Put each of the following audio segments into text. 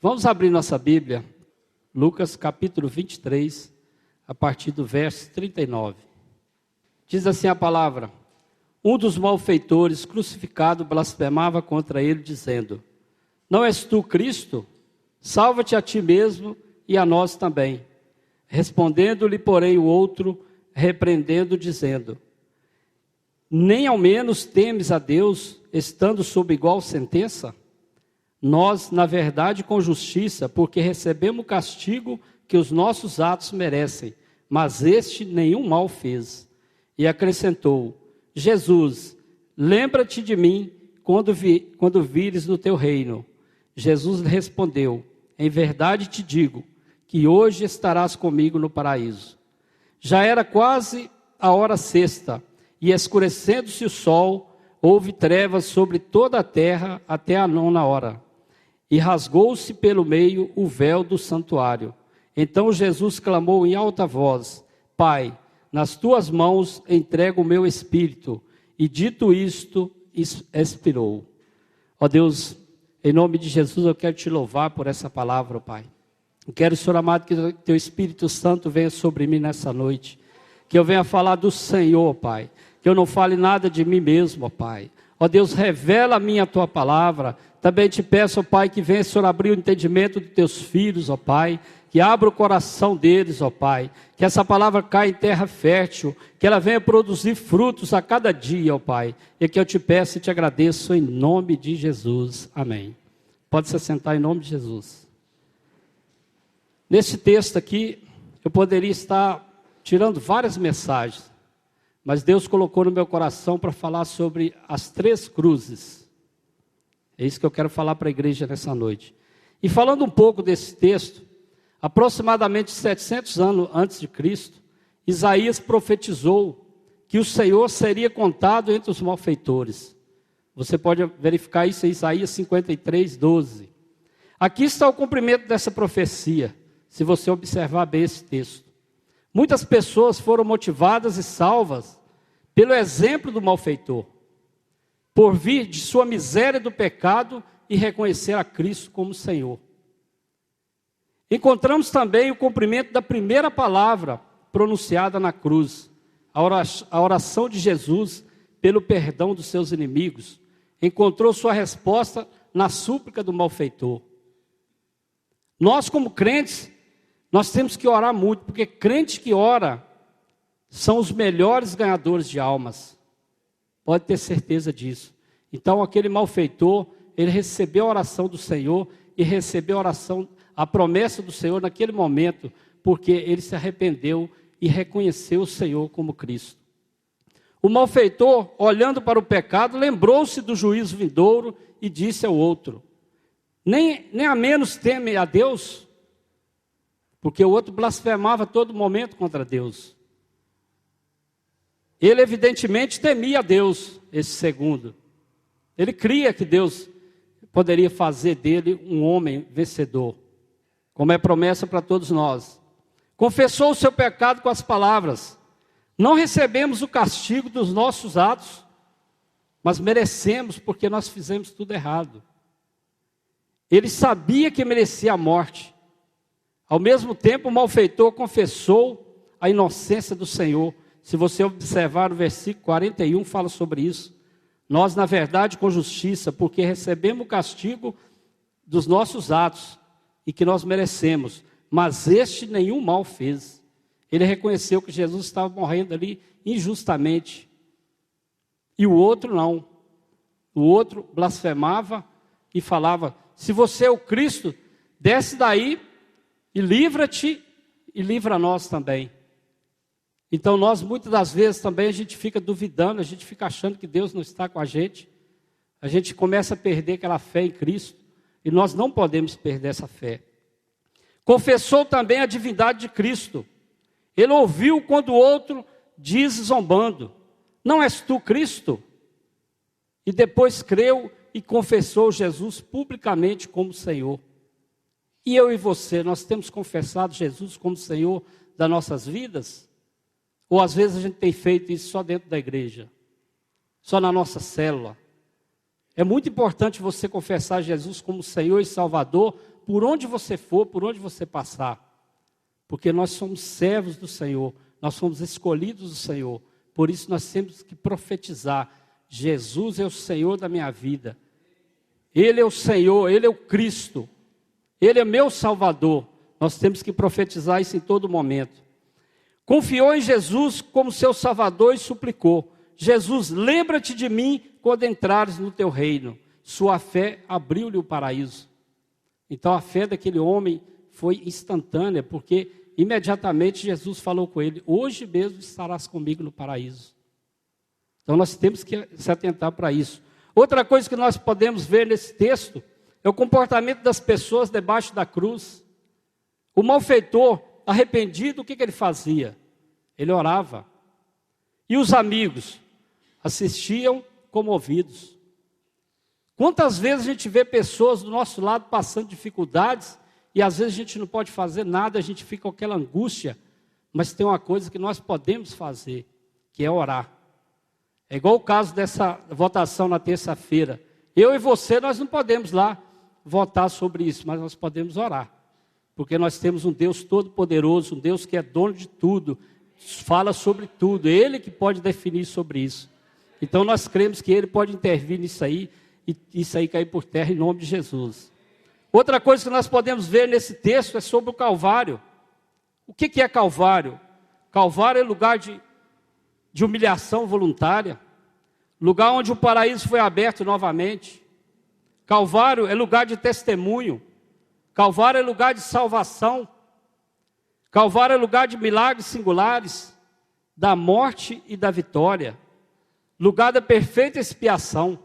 Vamos abrir nossa Bíblia, Lucas capítulo 23, a partir do verso 39. Diz assim a palavra: um dos malfeitores crucificado blasfemava contra ele, dizendo: não és tu Cristo? Salva-te a ti mesmo e a nós também. Respondendo-lhe, porém, o outro, repreendendo, dizendo: nem ao menos temes a Deus, estando sob igual sentença? Nós, na verdade, com justiça, porque recebemos o castigo que os nossos atos merecem, mas este nenhum mal fez. E acrescentou: Jesus, lembra-te de mim quando vires no teu reino. Jesus lhe respondeu: em verdade te digo, que hoje estarás comigo no paraíso. Já era quase a hora sexta, e escurecendo-se o sol, houve trevas sobre toda a terra até a 9ª. E rasgou-se pelo meio o véu do santuário. Então Jesus clamou em alta voz: Pai, nas tuas mãos entrego o meu espírito. E dito isto, expirou. Ó Deus, em nome de Jesus eu quero te louvar por essa palavra, Pai. Eu quero, Senhor amado, que o teu Espírito Santo venha sobre mim nessa noite. Que eu venha falar do Senhor, Pai. Que eu não fale nada de mim mesmo, ó Pai. Ó Deus, revela a mim a tua palavra. Também te peço, ó Pai, que venha, Senhor, abrir o entendimento dos teus filhos, ó Pai. Que abra o coração deles, ó Pai. Que essa palavra caia em terra fértil. Que ela venha produzir frutos a cada dia, ó Pai. E que eu te peço e te agradeço em nome de Jesus. Amém. Pode se sentar em nome de Jesus. Nesse texto aqui, eu poderia estar tirando várias mensagens. Mas Deus colocou no meu coração para falar sobre as 3 cruzes. É isso que eu quero falar para a igreja nessa noite. E falando um pouco desse texto, aproximadamente 700 anos antes de Cristo, Isaías profetizou que o Senhor seria contado entre os malfeitores. Você pode verificar isso em Isaías 53, 12. Aqui está o cumprimento dessa profecia, se você observar bem esse texto. Muitas pessoas foram motivadas e salvas pelo exemplo do malfeitor, por vir de sua miséria do pecado e reconhecer a Cristo como Senhor. Encontramos também o cumprimento da primeira palavra pronunciada na cruz, a oração de Jesus pelo perdão dos seus inimigos. Encontrou sua resposta na súplica do malfeitor. Nós, como crentes, nós temos que orar muito, porque crente que ora são os melhores ganhadores de almas. Pode ter certeza disso. Então, aquele malfeitor, ele recebeu a oração do Senhor e recebeu a promessa do Senhor naquele momento, porque ele se arrependeu e reconheceu o Senhor como Cristo. O malfeitor, olhando para o pecado, lembrou-se do juízo vindouro e disse ao outro: nem a menos teme a Deus? Porque o outro blasfemava a todo momento contra Deus. Ele evidentemente temia a Deus, esse segundo. Ele cria que Deus poderia fazer dele um homem vencedor, como é promessa para todos nós. Confessou o seu pecado com as palavras: não recebemos o castigo dos nossos atos, mas merecemos porque nós fizemos tudo errado. Ele sabia que merecia a morte. Ao mesmo tempo, o malfeitor confessou a inocência do Senhor. Se você observar o versículo 41, fala sobre isso. Nós, na verdade, com justiça, porque recebemos o castigo dos nossos atos e que nós merecemos, mas este nenhum mal fez. Ele reconheceu que Jesus estava morrendo ali injustamente. E o outro não. O outro blasfemava e falava: se você é o Cristo, desce daí e livra-te e livra nós também. Então nós muitas das vezes também a gente fica duvidando, a gente fica achando que Deus não está com a gente começa a perder aquela fé em Cristo, e nós não podemos perder essa fé. Confessou também a divindade de Cristo. Ele ouviu quando o outro diz zombando: não és tu Cristo? E depois creu e confessou Jesus publicamente como Senhor. E eu e você, nós temos confessado Jesus como Senhor das nossas vidas? Ou às vezes a gente tem feito isso só dentro da igreja, só na nossa célula? É muito importante você confessar Jesus como Senhor e Salvador, por onde você for, por onde você passar. Porque nós somos servos do Senhor, nós somos escolhidos do Senhor. Por isso nós temos que profetizar: Jesus é o Senhor da minha vida. Ele é o Senhor, Ele é o Cristo. Ele é meu Salvador. Nós temos que profetizar isso em todo momento. Confiou em Jesus como seu Salvador e suplicou: Jesus, lembra-te de mim quando entrares no teu reino. Sua fé abriu-lhe o paraíso. Então a fé daquele homem foi instantânea, porque imediatamente Jesus falou com ele: hoje mesmo estarás comigo no paraíso. Então nós temos que se atentar para isso. Outra coisa que nós podemos ver nesse texto é o comportamento das pessoas debaixo da cruz. O malfeitor, arrependido, o que ele fazia? Ele orava. E os amigos assistiam comovidos. Quantas vezes a gente vê pessoas do nosso lado passando dificuldades e às vezes a gente não pode fazer nada, a gente fica com aquela angústia, mas tem uma coisa que nós podemos fazer, que é orar. É igual o caso dessa votação na terça-feira. Eu e você, nós não podemos lá votar sobre isso, mas nós podemos orar. Porque nós temos um Deus todo-poderoso, um Deus que é dono de tudo, fala sobre tudo, Ele que pode definir sobre isso. Então nós cremos que Ele pode intervir nisso aí, e isso aí cair por terra em nome de Jesus. Outra coisa que nós podemos ver nesse texto é sobre o Calvário. O que é Calvário? Calvário é lugar de humilhação voluntária, lugar onde o paraíso foi aberto novamente. Calvário é lugar de testemunho. Calvário é lugar de salvação. Calvário é lugar de milagres singulares, da morte e da vitória. Lugar da perfeita expiação.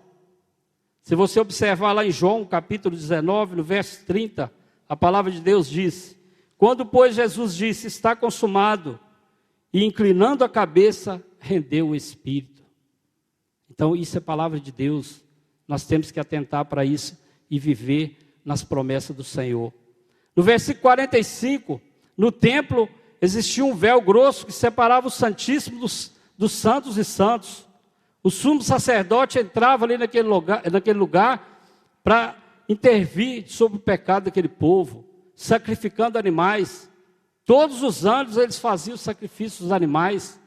Se você observar lá em João, capítulo 19, no verso 30, a palavra de Deus diz: quando, pois, Jesus disse, está consumado, e inclinando a cabeça, rendeu o Espírito. Então, isso é palavra de Deus. Nós temos que atentar para isso e viver nas promessas do Senhor. No versículo 45, no templo existia um véu grosso que separava o Santíssimo dos santos e santos. O sumo sacerdote entrava ali naquele lugar para intervir sobre o pecado daquele povo, sacrificando animais. Todos os anos eles faziam o sacrifício dos animais.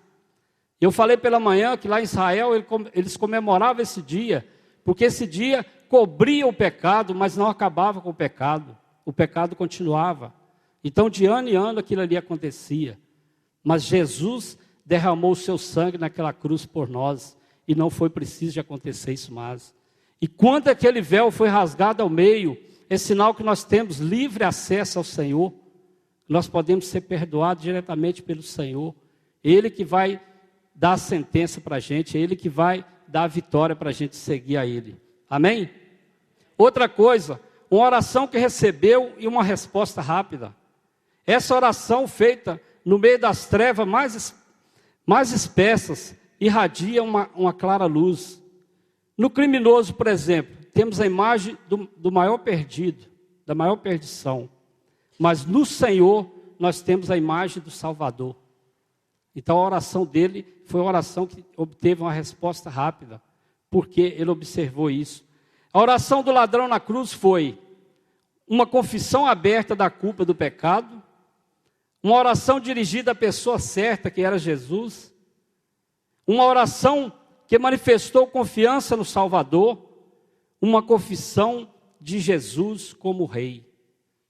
Eu falei pela manhã que lá em Israel eles comemoravam esse dia, porque esse dia cobria o pecado, mas não acabava com o pecado. O pecado continuava. Então, de ano em ano, aquilo ali acontecia. Mas Jesus derramou o seu sangue naquela cruz por nós, e não foi preciso de acontecer isso mais. E quando aquele véu foi rasgado ao meio, é sinal que nós temos livre acesso ao Senhor. Nós podemos ser perdoados diretamente pelo Senhor. Ele que vai dar a sentença para a gente, Ele que vai dar a vitória para a gente seguir a Ele. Amém? Outra coisa, uma oração que recebeu e uma resposta rápida. Essa oração feita no meio das trevas mais espessas, irradia uma clara luz. No criminoso, por exemplo, temos a imagem do maior perdido, da maior perdição. Mas no Senhor, nós temos a imagem do Salvador. Então a oração dele foi uma oração que obteve uma resposta rápida, porque ele observou isso. A oração do ladrão na cruz foi uma confissão aberta da culpa do pecado, uma oração dirigida à pessoa certa, que era Jesus, uma oração que manifestou confiança no Salvador, uma confissão de Jesus como Rei.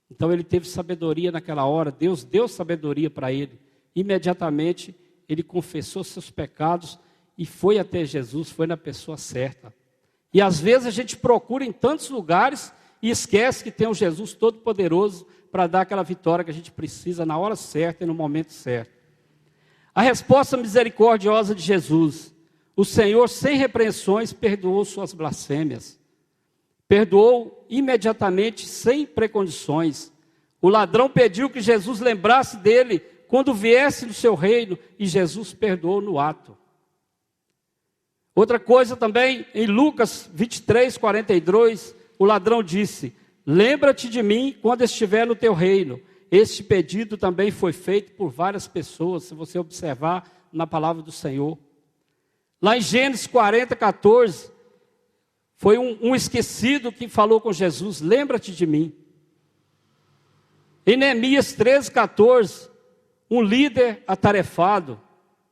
Então ele teve sabedoria naquela hora, Deus deu sabedoria para ele. Imediatamente ele confessou seus pecados e foi até Jesus, foi na pessoa certa. E às vezes a gente procura em tantos lugares e esquece que tem um Jesus Todo-Poderoso para dar aquela vitória que a gente precisa na hora certa e no momento certo. A resposta misericordiosa de Jesus: o Senhor, sem repreensões, perdoou suas blasfêmias. Perdoou imediatamente, sem precondições. O ladrão pediu que Jesus lembrasse dele quando viesse no seu reino, e Jesus perdoou no ato. Outra coisa também, em Lucas 23, 42, o ladrão disse: lembra-te de mim quando estiver no teu reino. Este pedido também foi feito por várias pessoas, se você observar na palavra do Senhor. Lá em Gênesis 40, 14, foi um esquecido que falou com Jesus: lembra-te de mim. Em Neemias 13:14, um líder atarefado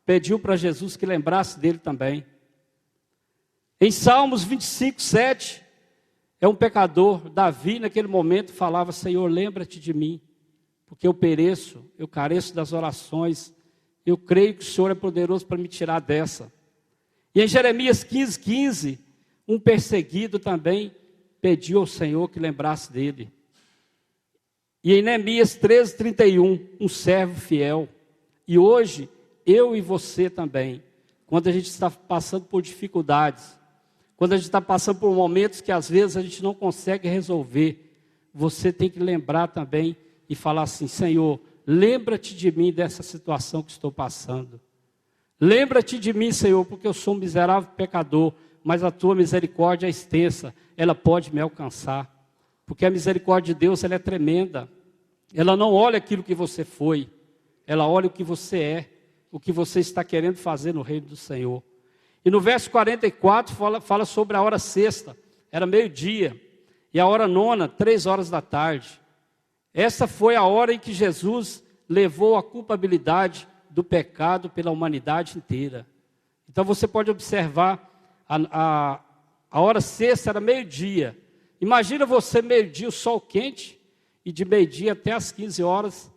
pediu para Jesus que lembrasse dele também. Em Salmos 25:7, é um pecador, Davi naquele momento falava: Senhor, lembra-te de mim, porque eu pereço, eu careço das orações, eu creio que o Senhor é poderoso para me tirar dessa. E em Jeremias 15:15, um perseguido também pediu ao Senhor que lembrasse dele. E em Neemias 13:31, um servo fiel. E hoje, eu e você também, quando a gente está passando por dificuldades, quando a gente está passando por momentos que às vezes a gente não consegue resolver, você tem que lembrar também e falar assim: Senhor, lembra-te de mim dessa situação que estou passando. Lembra-te de mim, Senhor, porque eu sou um miserável pecador, mas a tua misericórdia é extensa, ela pode me alcançar. Porque a misericórdia de Deus, ela é tremenda. Ela não olha aquilo que você foi, ela olha o que você é, o que você está querendo fazer no reino do Senhor. E no verso 44 fala sobre a hora sexta, era meio-dia, e a hora nona, 3 horas da tarde. Essa foi a hora em que Jesus levou a culpabilidade do pecado pela humanidade inteira. Então você pode observar, a hora sexta era meio-dia. Imagina você meio-dia, o sol quente, e de meio-dia até as 15 horas,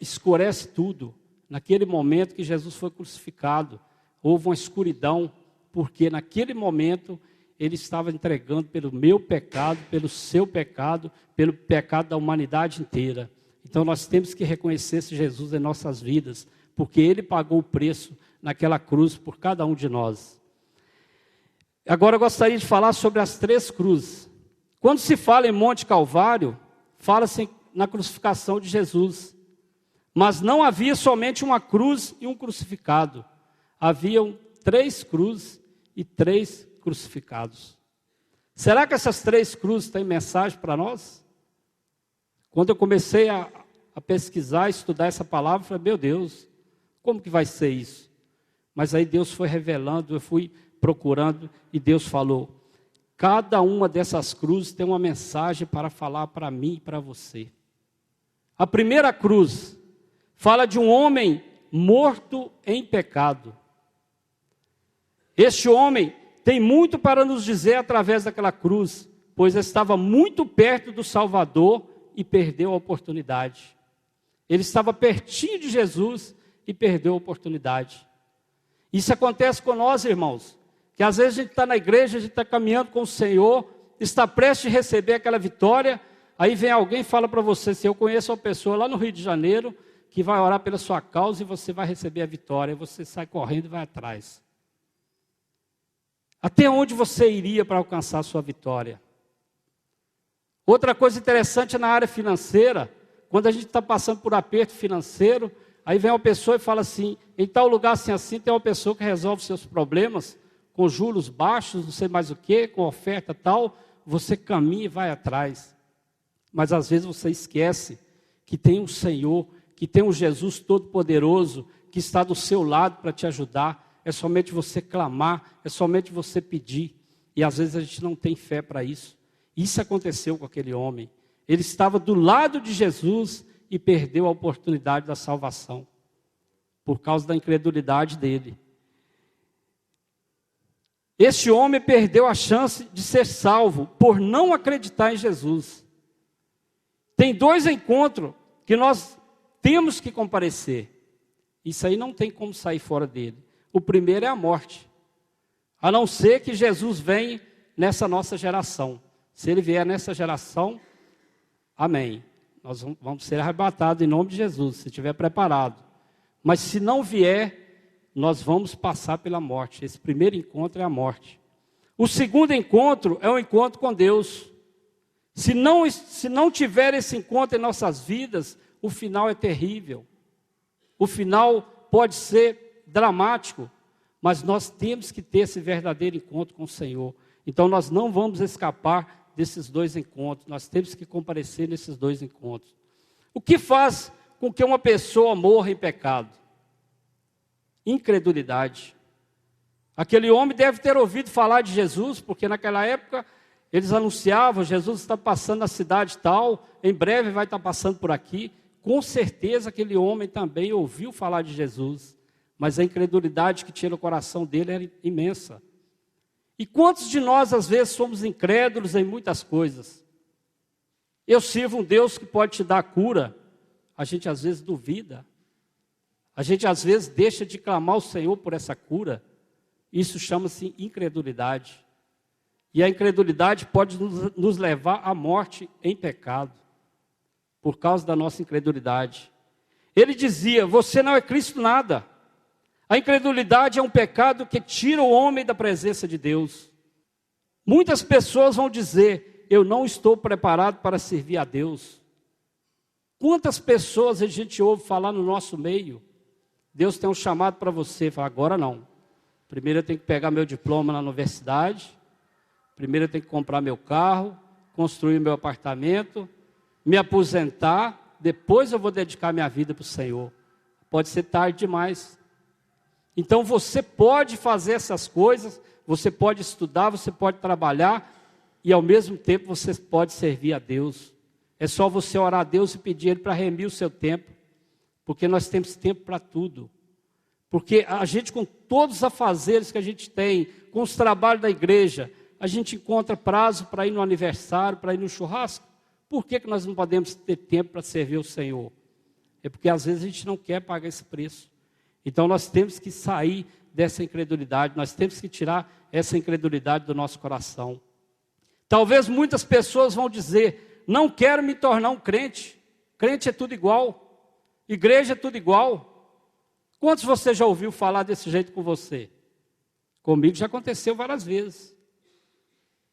escurece tudo. Naquele momento que Jesus foi crucificado, houve uma escuridão, porque naquele momento ele estava entregando pelo meu pecado, pelo seu pecado, pelo pecado da humanidade inteira. Então nós temos que reconhecer esse Jesus em nossas vidas, porque ele pagou o preço naquela cruz por cada um de nós. Agora eu gostaria de falar sobre as 3 cruzes. Quando se fala em Monte Calvário, fala-se na crucificação de Jesus. Mas não havia somente uma cruz e um crucificado. Haviam 3 cruzes e 3 crucificados. Será que essas 3 cruzes têm mensagem para nós? Quando eu comecei a pesquisar, estudar essa palavra, eu falei: meu Deus, como que vai ser isso? Mas aí Deus foi revelando, eu fui procurando e Deus falou: cada uma dessas cruzes tem uma mensagem para falar para mim e para você. A primeira cruz fala de um homem morto em pecado. Este homem tem muito para nos dizer através daquela cruz, pois estava muito perto do Salvador e perdeu a oportunidade. Ele estava pertinho de Jesus e perdeu a oportunidade. Isso acontece com nós, irmãos, que às vezes a gente está na igreja, a gente está caminhando com o Senhor, está prestes a receber aquela vitória, aí vem alguém e fala para você: se eu conheço uma pessoa lá no Rio de Janeiro que vai orar pela sua causa e você vai receber a vitória, e você sai correndo e vai atrás. Até onde você iria para alcançar a sua vitória? Outra coisa interessante na área financeira, quando a gente está passando por aperto financeiro, aí vem uma pessoa e fala assim: em tal lugar assim, tem uma pessoa que resolve seus problemas, com juros baixos, não sei mais o que, com oferta tal, você caminha e vai atrás. Mas às vezes você esquece que tem um Senhor, que tem um Jesus Todo-Poderoso, que está do seu lado para te ajudar. É somente você clamar, é somente você pedir. E às vezes a gente não tem fé para isso. Isso aconteceu com aquele homem. Ele estava do lado de Jesus e perdeu a oportunidade da salvação, por causa da incredulidade dele. Este homem perdeu a chance de ser salvo por não acreditar em Jesus. Tem 2 encontros que nós temos que comparecer. Isso aí não tem como sair fora dele. O primeiro é a morte. A não ser que Jesus venha nessa nossa geração. Se ele vier nessa geração, amém. Nós vamos ser arrebatados em nome de Jesus, se estiver preparado. Mas se não vier, nós vamos passar pela morte. Esse primeiro encontro é a morte. O segundo encontro é o encontro com Deus. Se não tiver esse encontro em nossas vidas, o final é terrível. O final pode ser dramático, mas nós temos que ter esse verdadeiro encontro com o Senhor. Então nós não vamos escapar desses 2 encontros, nós temos que comparecer nesses 2 encontros. O que faz com que uma pessoa morra em pecado? Incredulidade. Aquele homem deve ter ouvido falar de Jesus, porque naquela época Eles anunciavam, Jesus está passando na cidade tal, em breve vai estar passando por aqui. Com certeza aquele homem também ouviu falar de Jesus, mas a incredulidade que tinha no coração dele era imensa. E quantos de nós às vezes somos incrédulos em muitas coisas? Eu sirvo um Deus que pode te dar cura, a gente às vezes duvida. A gente às vezes deixa de clamar ao Senhor por essa cura. Isso chama-se incredulidade. E a incredulidade pode nos levar à morte em pecado, por causa da nossa incredulidade. Ele dizia, você não é Cristo nada. A incredulidade é um pecado que tira o homem da presença de Deus. Muitas pessoas vão dizer, eu não estou preparado para servir a Deus. Quantas pessoas a gente ouve falar no nosso meio? Deus tem um chamado para você, fala, agora não. Primeiro eu tenho que pegar meu diploma na universidade, primeiro eu tenho que comprar meu carro, construir meu apartamento, me aposentar, depois eu vou dedicar minha vida para o Senhor. Pode ser tarde demais. Então você pode fazer essas coisas, você pode estudar, você pode trabalhar, e ao mesmo tempo você pode servir a Deus. É só você orar a Deus e pedir Ele para remir o seu tempo, porque nós temos tempo para tudo. Porque a gente, com todos os afazeres que a gente tem, com os trabalhos da igreja, a gente encontra prazo para ir no aniversário, para ir no churrasco. Por que nós não podemos ter tempo para servir o Senhor? É porque às vezes a gente não quer pagar esse preço. Então nós temos que sair dessa incredulidade, nós temos que tirar essa incredulidade do nosso coração. Talvez muitas pessoas vão dizer, não quero me tornar um crente. Crente é tudo igual, igreja é tudo igual. Quantos você já ouviu falar desse jeito com você? Comigo já aconteceu várias vezes.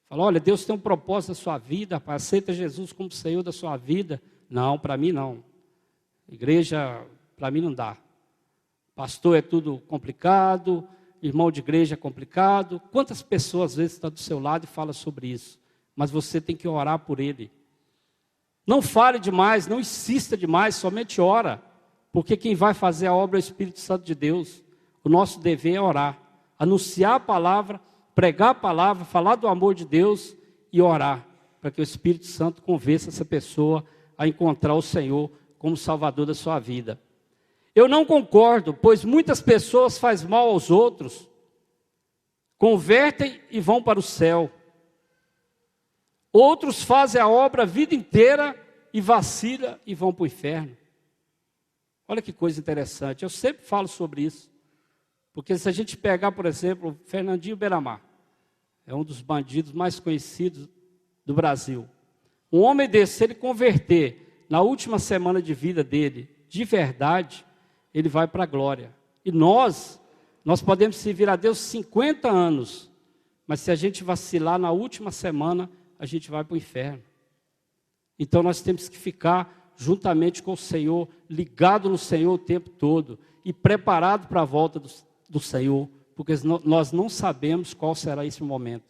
Fala, olha, Deus tem um propósito na sua vida, rapaz, aceita Jesus como Senhor da sua vida. Não, para mim não. Igreja, para mim não dá. Pastor é tudo complicado, irmão de igreja é complicado. Quantas pessoas às vezes estão do seu lado e falam sobre isso? Mas você tem que orar por ele. Não fale demais, não insista demais, somente ora. Porque quem vai fazer a obra é o Espírito Santo de Deus. O nosso dever é orar, anunciar a palavra, pregar a palavra, falar do amor de Deus e orar, para que o Espírito Santo convença essa pessoa a encontrar o Senhor como Salvador da sua vida. Eu não concordo, pois muitas pessoas fazem mal aos outros, convertem e vão para o céu. Outros fazem a obra a vida inteira e vacilam e vão para o inferno. Olha que coisa interessante, eu sempre falo sobre isso. Porque se a gente pegar, por exemplo, o Fernandinho Beiramar, é um dos bandidos mais conhecidos do Brasil. Um homem desse, se ele converter na última semana de vida dele, de verdade, ele vai para a glória. E nós podemos servir a Deus 50 anos, mas se a gente vacilar na última semana, a gente vai para o inferno. Então nós temos que ficar juntamente com o Senhor, ligado no Senhor o tempo todo, e preparado para a volta do Senhor, porque nós não sabemos qual será esse momento.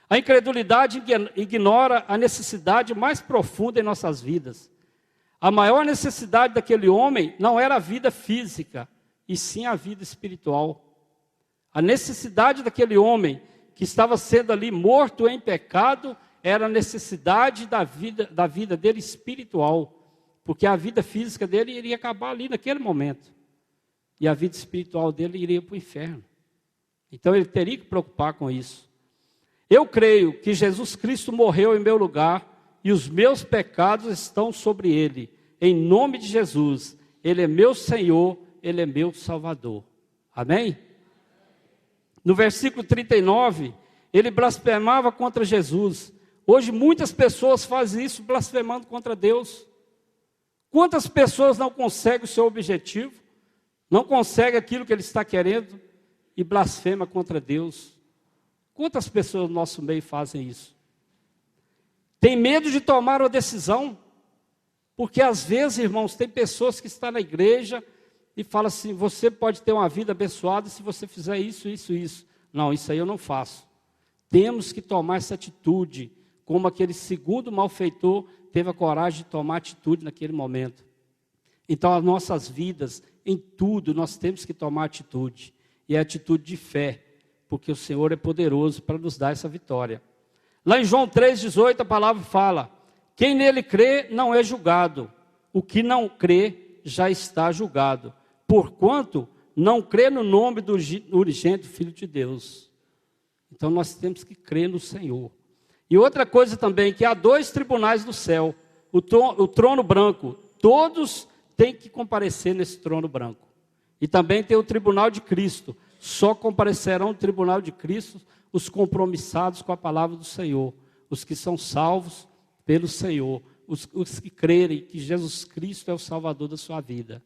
A incredulidade ignora a necessidade mais profunda em nossas vidas. A maior necessidade daquele homem não era a vida física, e sim a vida espiritual. A necessidade daquele homem que estava sendo ali morto em pecado era a necessidade da vida dele espiritual, porque a vida física dele iria acabar ali naquele momento, e a vida espiritual dele iria para o inferno. Então ele teria que preocupar com isso. Eu creio que Jesus Cristo morreu em meu lugar, e os meus pecados estão sobre ele. Em nome de Jesus, ele é meu Senhor, ele é meu Salvador. Amém? No versículo 39, ele blasfemava contra Jesus. Hoje muitas pessoas fazem isso blasfemando contra Deus. Quantas pessoas não conseguem o seu objetivo, não conseguem aquilo que ele está querendo e blasfema contra Deus? Quantas pessoas no nosso meio fazem isso? Tem medo de tomar uma decisão, porque às vezes, irmãos, tem pessoas que estão na igreja e falam assim, você pode ter uma vida abençoada se você fizer isso, isso, isso. Não, isso aí eu não faço. Temos que tomar essa atitude, como aquele segundo malfeitor teve a coragem de tomar atitude naquele momento. Então, as nossas vidas, em tudo, nós temos que tomar atitude. E é atitude de fé, porque o Senhor é poderoso para nos dar essa vitória. Lá em João 3,18 a palavra fala: quem nele crê não é julgado, o que não crê já está julgado, porquanto não crê no nome do unigênito Filho de Deus. Então nós temos que crer no Senhor. E outra coisa também, que há 2 tribunais no céu, o trono branco, todos têm que comparecer nesse trono branco. E também tem o tribunal de Cristo, só comparecerão no tribunal de Cristo os compromissados com a palavra do Senhor, os que são salvos pelo Senhor, os que crerem que Jesus Cristo é o Salvador da sua vida.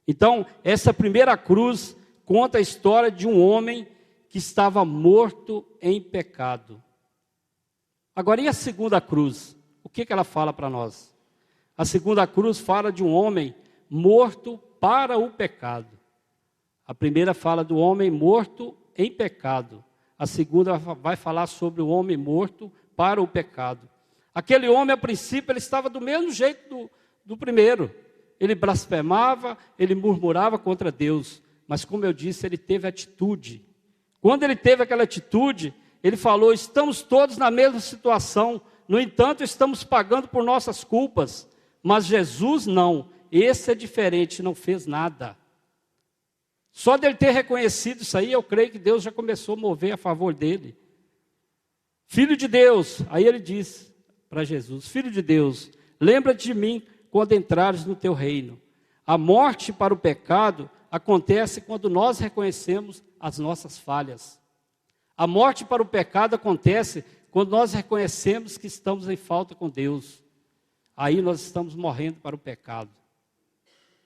Então, essa primeira cruz conta a história de um homem que estava morto em pecado. Agora, e a segunda cruz? O que ela fala para nós? A segunda cruz fala de um homem morto para o pecado. A primeira fala do homem morto em pecado. A segunda vai falar sobre o homem morto para o pecado. Aquele homem, a princípio, ele estava do mesmo jeito do primeiro. Ele blasfemava, ele murmurava contra Deus. Mas, como eu disse, ele teve atitude. Quando ele teve aquela atitude, ele falou: estamos todos na mesma situação. No entanto, estamos pagando por nossas culpas. Mas Jesus não. Esse é diferente, não fez nada. Só dele ter reconhecido isso aí, eu creio que Deus já começou a mover a favor dele. Filho de Deus, aí ele diz para Jesus: Filho de Deus, lembra-te de mim quando entrares no teu reino. A morte para o pecado acontece quando nós reconhecemos as nossas falhas. A morte para o pecado acontece quando nós reconhecemos que estamos em falta com Deus. Aí nós estamos morrendo para o pecado.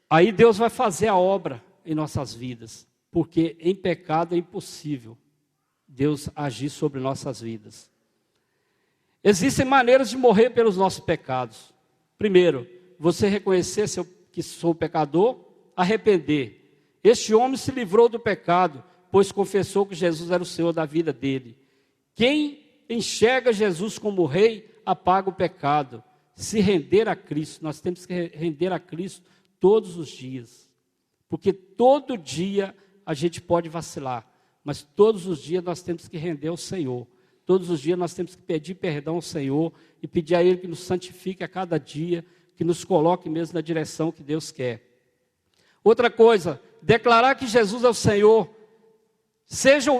Aí Deus vai fazer a obra em nossas vidas, porque em pecado é impossível Deus agir sobre nossas vidas. Existem maneiras de morrer pelos nossos pecados. Primeiro, você reconhecer que sou pecador, arrepender. Este homem se livrou do pecado, pois confessou que Jesus era o Senhor da vida dele. Quem enxerga Jesus como rei, apaga o pecado. Se render a Cristo, nós temos que render a Cristo todos os dias. Porque todo dia a gente pode vacilar, mas todos os dias nós temos que render ao Senhor. Todos os dias nós temos que pedir perdão ao Senhor e pedir a Ele que nos santifique a cada dia, que nos coloque mesmo na direção que Deus quer. Outra coisa, declarar que Jesus é o Senhor, seja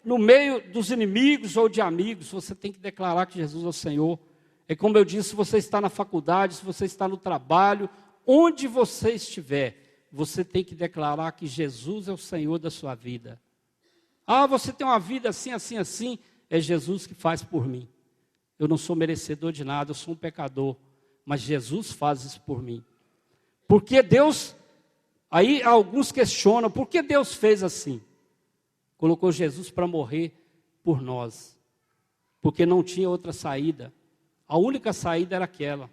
no meio dos inimigos ou de amigos, você tem que declarar que Jesus é o Senhor. É como eu disse, se você está na faculdade, se você está no trabalho, onde você estiver, você tem que declarar que Jesus é o Senhor da sua vida. Ah, você tem uma vida assim, assim, assim. É Jesus que faz por mim. Eu não sou merecedor de nada, eu sou um pecador. Mas Jesus faz isso por mim. Porque Deus, aí alguns questionam, por que Deus fez assim? Colocou Jesus para morrer por nós. Porque não tinha outra saída. A única saída era aquela.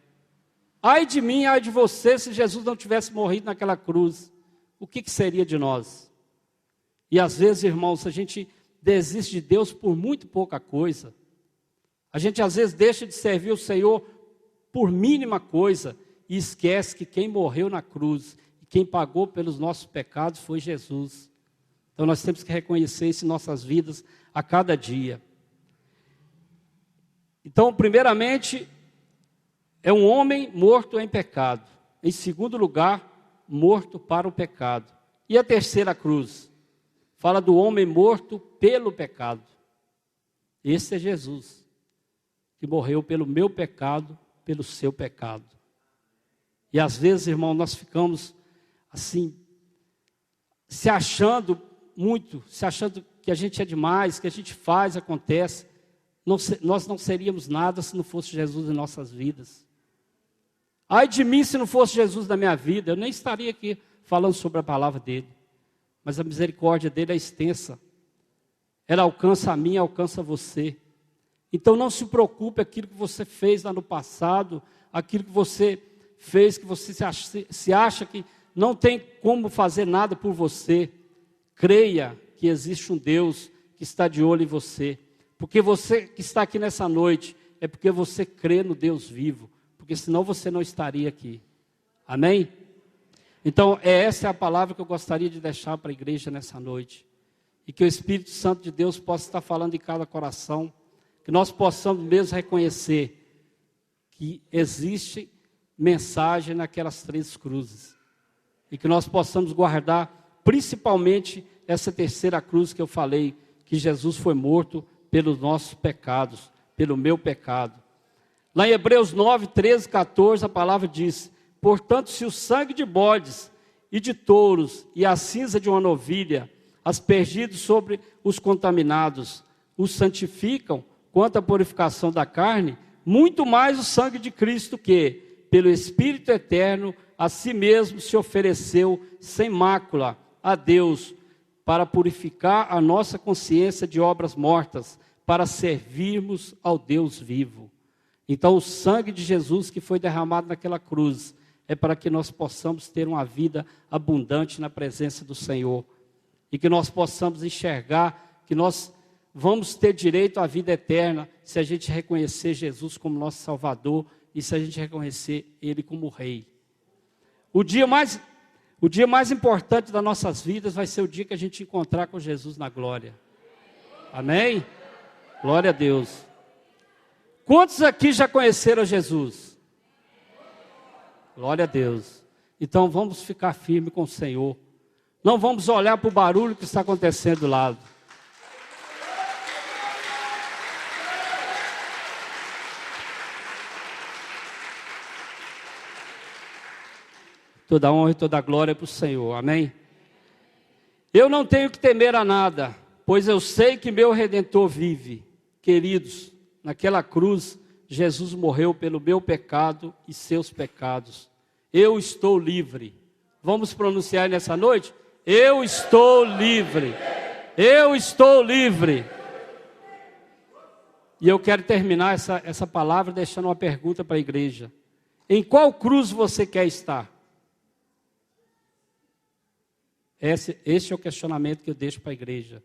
Ai de mim, ai de você, se Jesus não tivesse morrido naquela cruz, o que seria de nós? E às vezes, irmãos, a gente desiste de Deus por muito pouca coisa. A gente às vezes deixa de servir o Senhor por mínima coisa e esquece que quem morreu na cruz e quem pagou pelos nossos pecados foi Jesus. Então nós temos que reconhecer isso em nossas vidas a cada dia. Então, primeiramente, é um homem morto em pecado. Em segundo lugar, morto para o pecado. E a terceira cruz? Fala do homem morto pelo pecado. Esse é Jesus, que morreu pelo meu pecado, pelo seu pecado. E às vezes, irmão, nós ficamos assim, se achando muito, se achando que a gente é demais, que a gente faz, acontece. Nós não seríamos nada se não fosse Jesus em nossas vidas. Ai de mim se não fosse Jesus na minha vida, eu nem estaria aqui falando sobre a palavra dele. Mas a misericórdia dele é extensa. Ela alcança a mim, alcança você. Então não se preocupe aquilo que você fez lá no passado, aquilo que você fez, que você se acha que não tem como fazer nada por você. Creia que existe um Deus que está de olho em você. Porque você que está aqui nessa noite, é porque você crê no Deus vivo. Porque senão você não estaria aqui. Amém? Então, essa é a palavra que eu gostaria de deixar para a igreja nessa noite. E que o Espírito Santo de Deus possa estar falando em cada coração, que nós possamos mesmo reconhecer que existe mensagem naquelas 3 cruzes. E que nós possamos guardar principalmente essa terceira cruz que eu falei, que Jesus foi morto pelos nossos pecados, pelo meu pecado. Lá em Hebreus 9, 13, 14, a palavra diz: portanto, se o sangue de bodes e de touros e a cinza de uma novilha, aspergidos sobre os contaminados, os santificam quanto à purificação da carne, muito mais o sangue de Cristo que, pelo Espírito eterno, a si mesmo se ofereceu sem mácula a Deus, para purificar a nossa consciência de obras mortas, para servirmos ao Deus vivo. Então o sangue de Jesus que foi derramado naquela cruz, é para que nós possamos ter uma vida abundante na presença do Senhor. E que nós possamos enxergar que nós vamos ter direito à vida eterna, se a gente reconhecer Jesus como nosso Salvador, e se a gente reconhecer Ele como Rei. O dia mais importante das nossas vidas vai ser o dia que a gente encontrar com Jesus na glória. Amém? Glória a Deus. Quantos aqui já conheceram Jesus? Glória a Deus. Então vamos ficar firmes com o Senhor. Não vamos olhar para o barulho que está acontecendo do lado. Toda honra e toda glória para o Senhor. Amém? Eu não tenho que temer a nada, pois eu sei que meu Redentor vive. Queridos, naquela cruz, Jesus morreu pelo meu pecado e seus pecados. Eu estou livre. Vamos pronunciar nessa noite? Eu estou livre. Eu estou livre. E eu quero terminar essa palavra deixando uma pergunta para a igreja. Em qual cruz você quer estar? Esse é o questionamento que eu deixo para a igreja.